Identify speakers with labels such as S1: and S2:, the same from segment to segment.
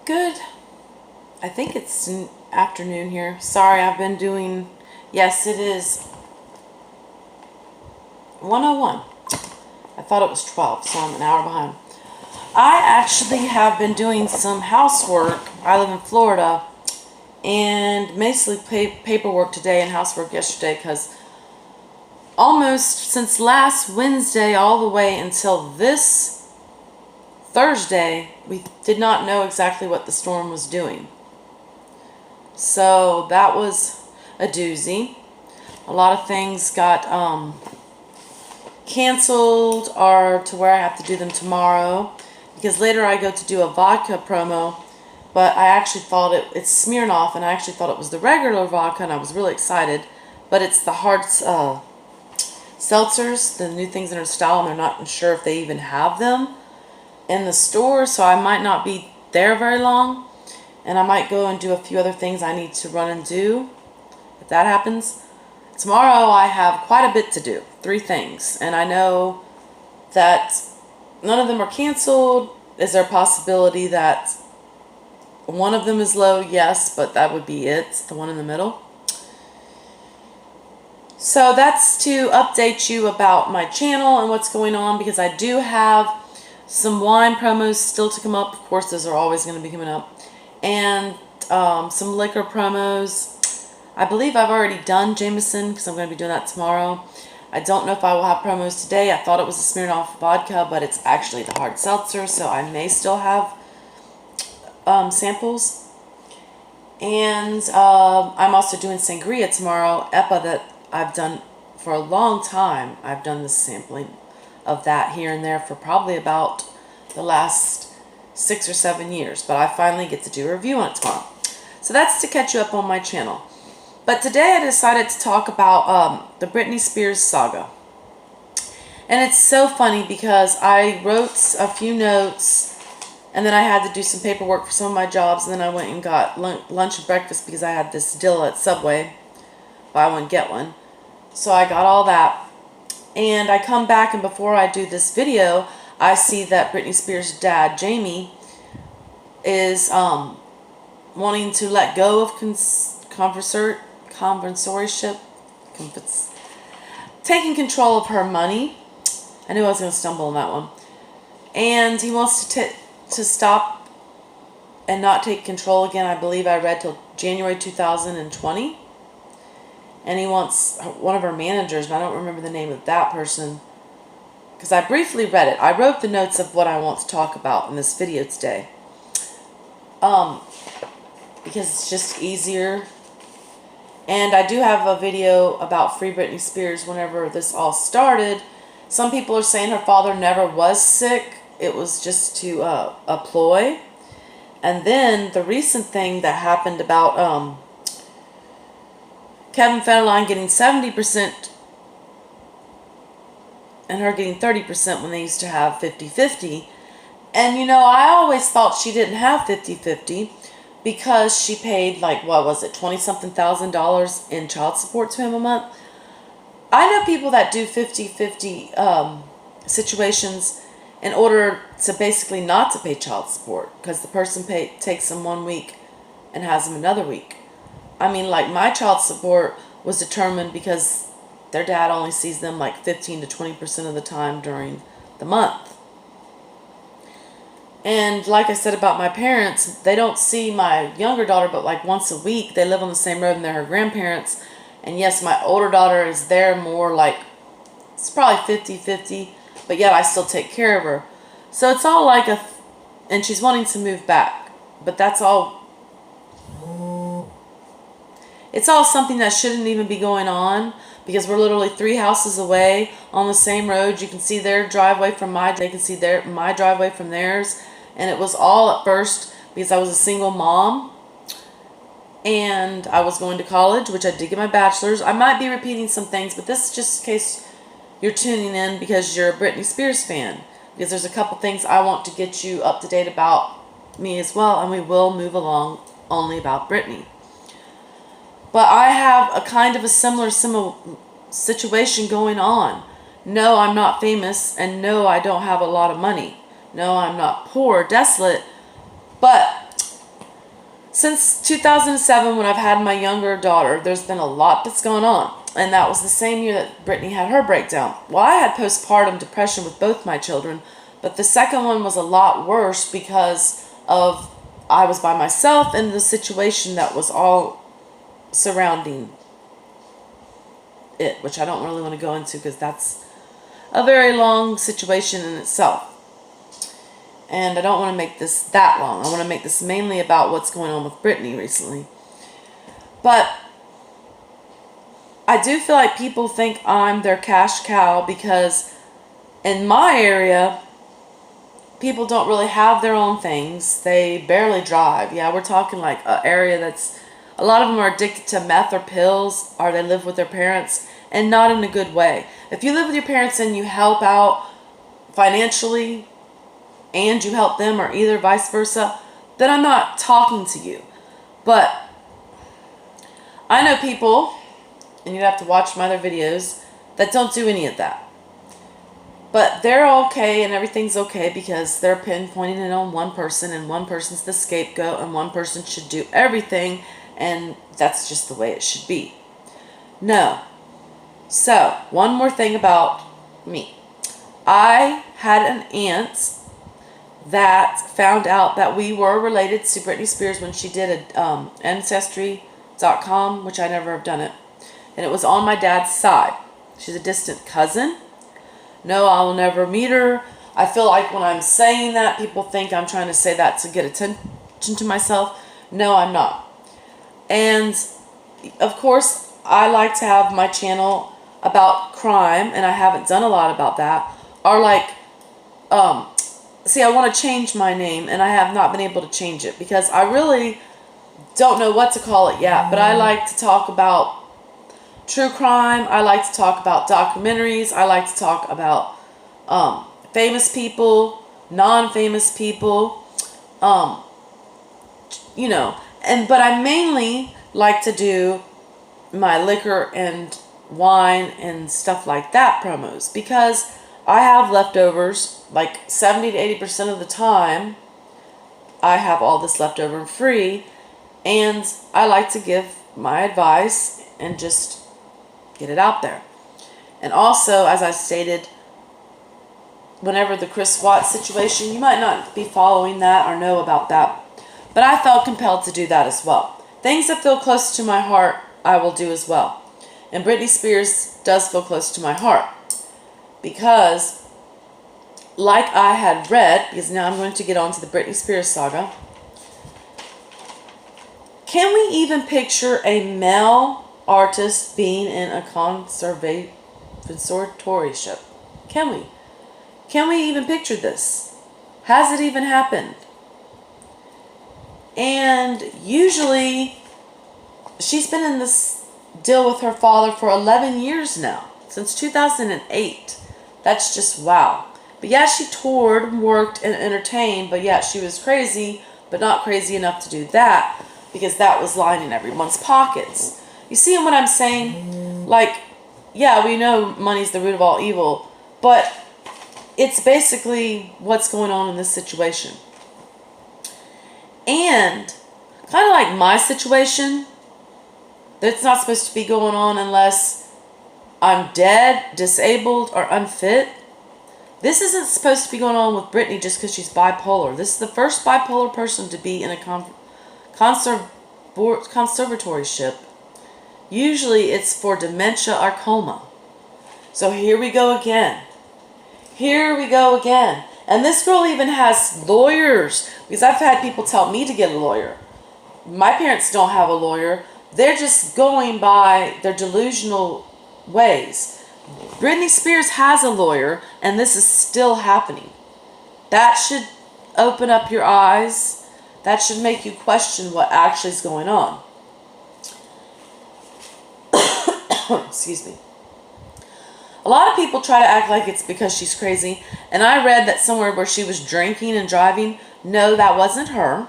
S1: Good. I think it's afternoon here. Sorry, I've been doing... Yes, it is 1:01. I thought it was 12, so I'm an hour behind. I actually have been doing some housework. I live in Florida, and basically paperwork today and housework yesterday, because almost since last Wednesday all the way until this Thursday, we did not know exactly what the storm was doing. So that was a doozy. A lot of things got canceled, or to where I have to do them tomorrow, because later I go to do a vodka promo, but I actually thought it's Smirnoff, and I actually thought it was the regular vodka, and I was really excited, but it's the hard seltzers, the new things in their style, and they're not sure if they even have them in the store, so I might not be there very long, and I might go and do a few other things I need to run and do if that happens. Tomorrow I have quite a bit to do, 3 things, and I know that none of them are canceled. Is there a possibility that one of them is low? Yes, but that would be it, the one in the middle. So that's to update you about my channel and what's going on, because I do have some wine promos still to come up. Of course, those are always going to be coming up. And some liquor promos. I believe I've already done Jameson, because I'm going to be doing that tomorrow. I don't know if I will have promos today. I thought it was a Smirnoff vodka, but it's actually the hard seltzer, so I may still have samples. And I'm also doing sangria tomorrow, EPA, that I've done for a long time. I've done the sampling of that here and there for probably about the last 6 or 7 years, but I finally get to do a review on it tomorrow. So that's to catch you up on my channel. But today I decided to talk about the Britney Spears saga. And it's so funny because I wrote a few notes, and then I had to do some paperwork for some of my jobs, and then I went and got lunch and breakfast because I had this deal at Subway, buy one get one. So I got all that, and I come back, and before I do this video, I see that Britney Spears' dad, Jamie, is wanting to let go of conservatorship, taking control of her money. I knew I was going to stumble on that one. And he wants to stop and not take control again, I believe I read, till January 2020. And he wants one of her managers, and I don't remember the name of that person, because I briefly read it. I wrote the notes of what I want to talk about in this video today. Because it's just easier. And I do have a video about Free Britney Spears whenever this all started. Some people are saying her father never was sick. It was just to a ploy. And then the recent thing that happened about Kevin Federline getting 70% and her getting 30% when they used to have 50-50. And you know, I always thought she didn't have 50-50 because she paid, like, what was it, $20-something thousand in child support to him a month. I know people that do 50-50 situations in order to basically not to pay child support, because the person takes them 1 week and has them another week. I mean, like, my child support was determined because their dad only sees them like 15 to 20% of the time during the month. And like I said about my parents, they don't see my younger daughter but like once a week. They live on the same road and they're her grandparents. And yes, my older daughter is there more, like, it's probably 50-50, but yet I still take care of her. So it's all like and she's wanting to move back. But that's all, it's all something that shouldn't even be going on, because we're literally 3 houses away on the same road. You can see their driveway from they can see my driveway from theirs. And it was all at first because I was a single mom and I was going to college, which I did get my bachelor's. I might be repeating some things, but this is just in case you're tuning in because you're a Britney Spears fan, because there's a couple things I want to get you up to date about me as well, and we will move along only about Britney. But I have a kind of a similar situation going on. No, I'm not famous, and no, I don't have a lot of money. No, I'm not poor, desolate, but Since 2007, when I've had my younger daughter, there's been a lot that's gone on. And that was the same year that Britney had her breakdown. Well, I had postpartum depression with both my children, but the second one was a lot worse because of I was by myself and the situation that was all surrounding it, which I don't really want to go into because that's a very long situation in itself. And I don't want to make this that long. I want to make this mainly about what's going on with Britney recently. But I do feel like people think I'm their cash cow because in my area, people don't really have their own things. They barely drive. Yeah, we're talking like an area that's, a lot of them are addicted to meth or pills, or they live with their parents, and not in a good way. If you live with your parents and you help out financially and you help them, or either vice versa, then I'm not talking to you. But I know people, and you'd have to watch my other videos, that don't do any of that. But they're okay and everything's okay because they're pinpointing it on one person, and one person's the scapegoat, and one person should do everything, and that's just the way it should be. No. So, one more thing about me. I had an aunt that found out that we were related to Britney Spears when she did a Ancestry.com, which I never have done it. And it was on my dad's side. She's a distant cousin. No, I will never meet her. I feel like when I'm saying that, people think I'm trying to say that to get attention to myself. No, I'm not. And, of course, I like to have my channel about crime, and I haven't done a lot about that. Or like, see, I want to change my name, and I have not been able to change it because I really don't know what to call it yet. But I like to talk about true crime. I like to talk about documentaries. I like to talk about famous people, non-famous people, you know. But I mainly like to do my liquor and wine and stuff like that promos because I have leftovers. Like 70 to 80% of the time, I have all this leftover and free, and I like to give my advice and just get it out there. And also, as I stated, whenever the Chris Watts situation, you might not be following that or know about that, but I felt compelled to do that as well. Things that feel close to my heart, I will do as well. And Britney Spears does feel close to my heart because, like I had read, because now I'm going to get on to the Britney Spears saga, can we even picture a male artist being in a conservatorship? Can we? Can we even picture this? Has it even happened? And usually, she's been in this deal with her father for 11 years now, since 2008. That's just wow. But yeah, she toured, worked, and entertained, but yeah, she was crazy, but not crazy enough to do that, because that was lining everyone's pockets. You see what I'm saying? Like, yeah, we know money's the root of all evil, but it's basically what's going on in this situation. And kind of like my situation, that's not supposed to be going on unless I'm dead, disabled, or unfit. This isn't supposed to be going on with Britney just because she's bipolar. This is the first bipolar person to be in a conservatorship. Usually it's for dementia or coma. So here we go again. Here we go again. And this girl even has lawyers, because I've had people tell me to get a lawyer. My parents don't have a lawyer. They're just going by their delusional ways. Britney Spears has a lawyer, and this is still happening. That should open up your eyes. That should make you question what actually is going on. Excuse me. A lot of people try to act like it's because she's crazy, and I read that somewhere where she was drinking and driving. No, that wasn't her.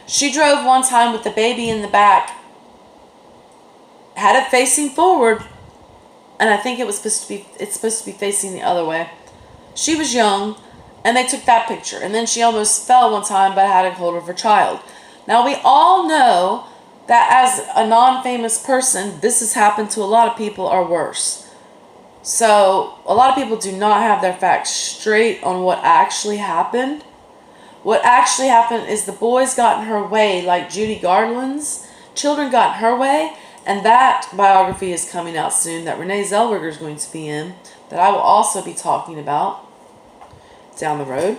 S1: She drove one time with the baby in the back, had it facing forward, and I think it's supposed to be facing the other way. She was young, and they took that picture. And then she almost fell one time, but had a hold of her child. Now, we all know that as a non-famous person, this has happened to a lot of people or worse. So, a lot of people do not have their facts straight on what actually happened. What actually happened is the boys got in her way, like Judy Garland's children got in her way, and that biography is coming out soon that Renee Zellweger is going to be in, that I will also be talking about down the road.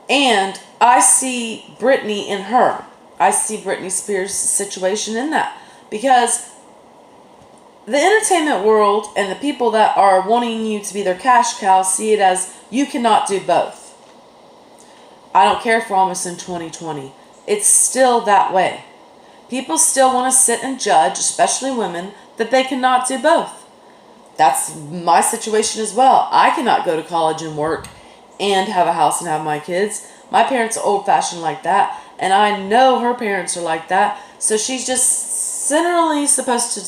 S1: And I see Britney in her. I see Britney Spears' situation in that. Because the entertainment world and the people that are wanting you to be their cash cow see it as you cannot do both. I don't care if we're almost in 2020. It's still that way. People still want to sit and judge, especially women, that they cannot do both. That's my situation as well. I cannot go to college and work and have a house and have my kids. My parents are old-fashioned like that, and I know her parents are like that. So she's just generally supposed to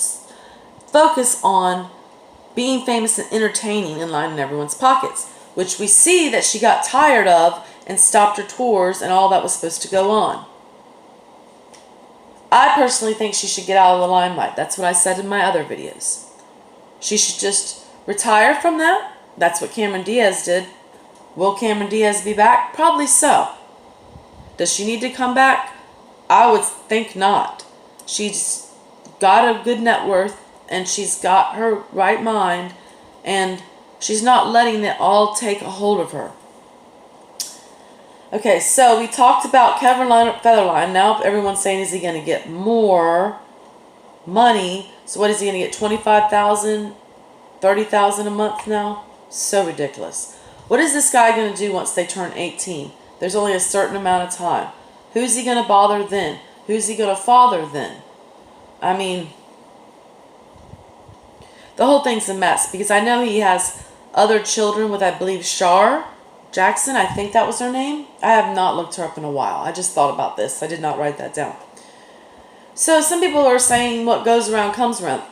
S1: focus on being famous and entertaining and lining everyone's pockets, which we see that she got tired of and stopped her tours and all that was supposed to go on. I personally think she should get out of the limelight. That's what I said in my other videos. She should just retire from that. That's what Cameron Diaz did. Will Cameron Diaz be back? Probably so. Does she need to come back? I would think not. She's got a good net worth and she's got her right mind and she's not letting it all take a hold of her. Okay, so we talked about Kevin Federline. Now everyone's saying, is he going to get more money? So what is he going to get, $25,000, $30,000 a month now? So ridiculous. What is this guy going to do once they turn 18? There's only a certain amount of time. Who's he going to bother then? Who's he going to father then? I mean, the whole thing's a mess because I know he has other children with, I believe, Shar Jackson. I think that was her name. I have not looked her up in a while. I just thought about this. I did not write that down. So some people are saying what goes around comes around.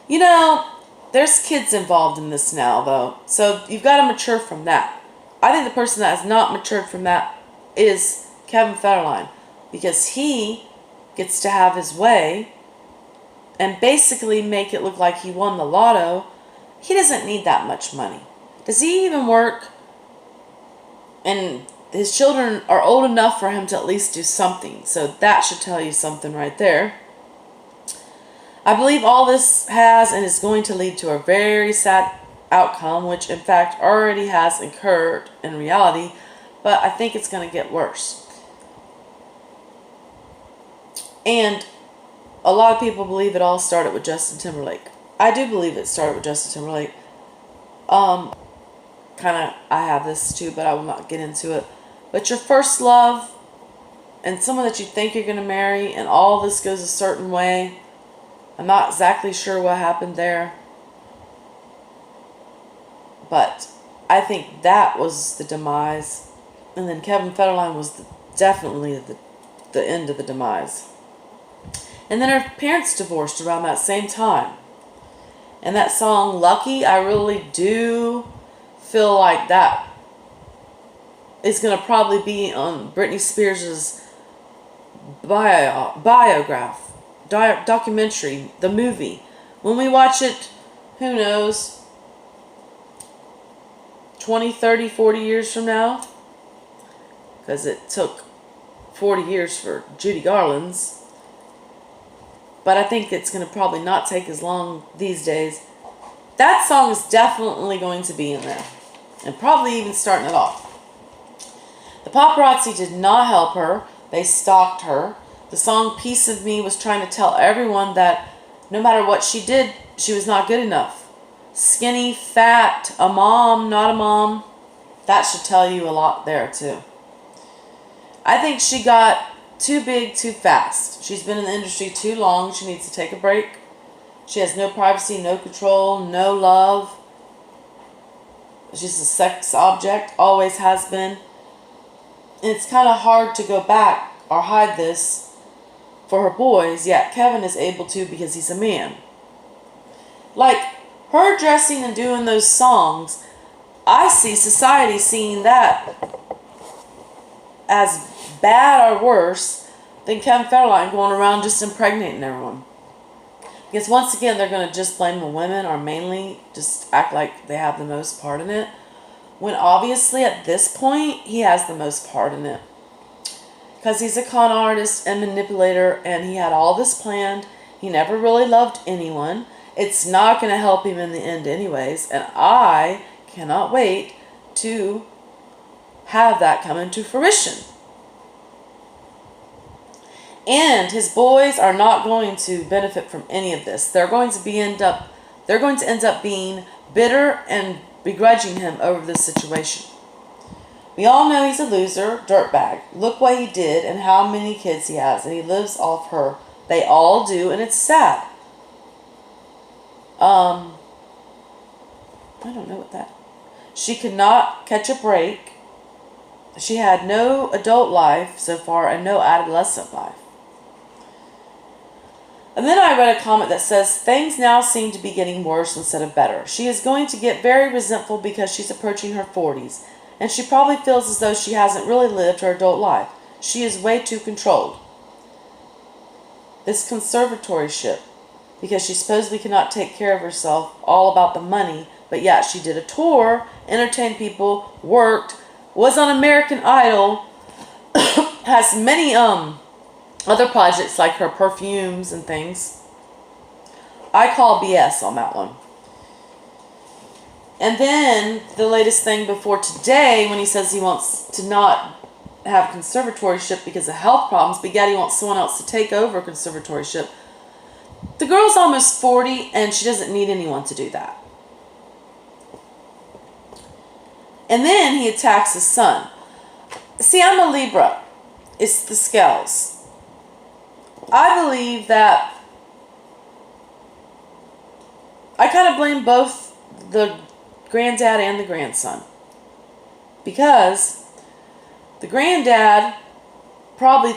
S1: You know, there's kids involved in this now, though. So you've got to mature from that. I think the person that has not matured from that is Kevin Federline. Because he gets to have his way and basically make it look like he won the lotto. He doesn't need that much money. Does he even work? And his children are old enough for him to at least do something. So that should tell you something right there. I believe all this has and is going to lead to a very sad outcome, which in fact already has occurred in reality, but I think it's going to get worse. And a lot of people believe it all started with Justin Timberlake. I do believe it started with Justin Timberlake. I have this too, but I will not get into it. But your first love and someone that you think you're going to marry and all this goes a certain way. I'm not exactly sure what happened there. But I think that was the demise. And then Kevin Federline was definitely the end of the demise. And then her parents divorced around that same time. And that song, Lucky, I really do feel like that is going to probably be on Britney Spears' documentary, the movie. When we watch it, who knows, 20, 30, 40 years from now? Because it took 40 years for Judy Garland's. But I think it's going to probably not take as long these days. That song is definitely going to be in there. And probably even starting it off. The paparazzi did not help her. They stalked her. The song Piece of Me was trying to tell everyone that no matter what she did, she was not good enough. Skinny, fat, a mom, not a mom. That should tell you a lot there too. I think she got too big too fast. She's been in the industry too long. She needs to take a break. She has no privacy, no control, no love. She's a sex object, always has been. And it's kind of hard to go back or hide this for her boys, yet Kevin is able to because he's a man. Like, her dressing and doing those songs, I see society seeing that as bad or worse than Kevin Federline going around just impregnating everyone. Because once again, they're going to just blame the women, or mainly just act like they have the most part in it. When obviously at this point, he has the most part in it. Because he's a con artist and manipulator, and he had all this planned. He never really loved anyone. It's not going to help him in the end anyways. And I cannot wait to have that come into fruition. And his boys are not going to benefit from any of this. They're going to end up being bitter and begrudging him over this situation. We all know he's a loser, dirtbag. Look what he did and how many kids he has, and he lives off her. They all do, and it's sad. I don't know what that. She could not catch a break. She had no adult life so far and no adolescent life. And then I read a comment that says, things now seem to be getting worse instead of better. She is going to get very resentful because she's approaching her 40s. And she probably feels as though she hasn't really lived her adult life. She is way too controlled. This conservatorship, because she supposedly cannot take care of herself, all about the money. But yeah, she did a tour, entertained people, worked, was on American Idol, has many other projects like her perfumes and things. I call BS on that one. And then the latest thing before today, when he says he wants to not have conservatorship because of health problems, but yet he wants someone else to take over conservatorship. The girl's almost 40 and she doesn't need anyone to do that. And then he attacks his son. See, I'm a Libra. It's the scales. I believe that I kind of blame both the granddad and the grandson. Because the granddad probably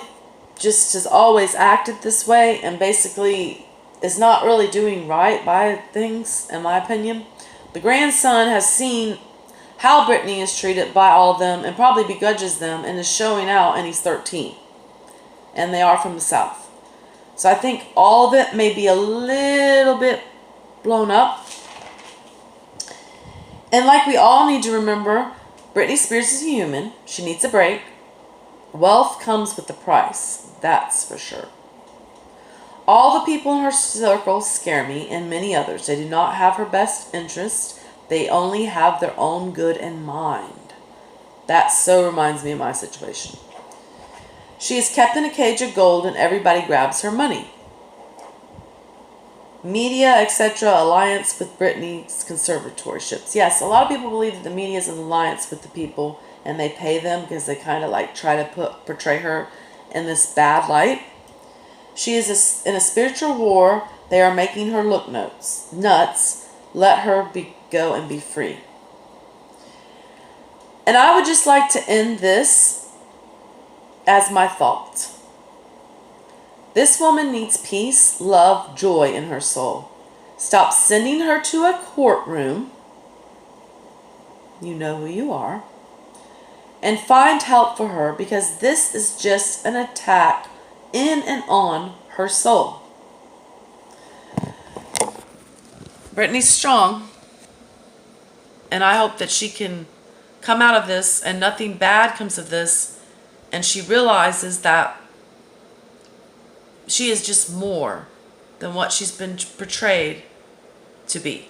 S1: just has always acted this way and basically is not really doing right by things, in my opinion. The grandson has seen how Britney is treated by all of them and probably begrudges them and is showing out, and he's 13. And they are from the South. So I think all of it may be a little bit blown up. And like we all need to remember, Britney Spears is a human. She needs a break. Wealth comes with the price. That's for sure. All the people in her circle scare me, and many others. They do not have her best interest. They only have their own good in mind. That so reminds me of my situation. She is kept in a cage of gold and everybody grabs her money. Media, etc. alliance with Britney's conservatorships. Yes, a lot of people believe that the media is an alliance with the people and they pay them because they kind of like try to portray her in this bad light. She is in a spiritual war. They are making her look nuts. Let her go and be free. And I would just like to end this as my thought. This woman needs peace, love, joy in her soul. Stop sending her to a courtroom. You know who you are. And find help for her, because this is just an attack in and on her soul. Britney's strong. And I hope that she can come out of this and nothing bad comes of this. And she realizes that she is just more than what she's been portrayed to be.